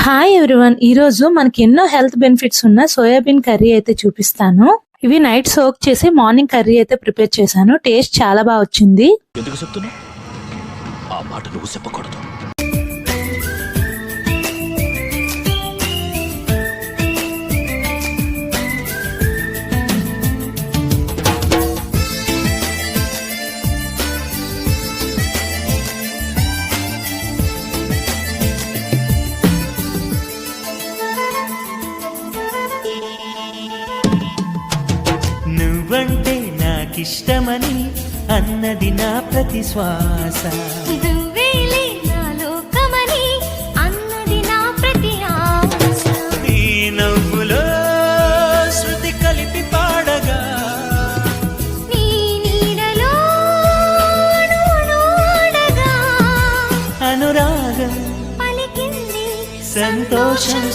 Hi everyone, ఈ రోజు మనకి ఎన్నో హెల్త్ బెనిఫిట్స్ ఉన్న సోయాబీన్ కర్రీ అయితే చూపిస్తాను. ఇవి నైట్ సోక్ చేసి మార్నింగ్ కర్రీ అయితే ప్రిపేర్ చేశాను. టేస్ట్ చాలా బాగా వచ్చింది. ఎందుకు చెప్తున్నావు? ఆ మాట నువ్వు చెప్పకూడదు. నువ్వంటే నాకిష్టమని అన్నది నా ప్రతి శ్వాస, నువ్వేలే నా లోకమని అన్నది నా ప్రతి ఆశ. నీ నవ్వులో శృతి కలిపి పాడగా, నీ నీడలో అణువణువడగా అనురాగం పలికింది సంతోషం.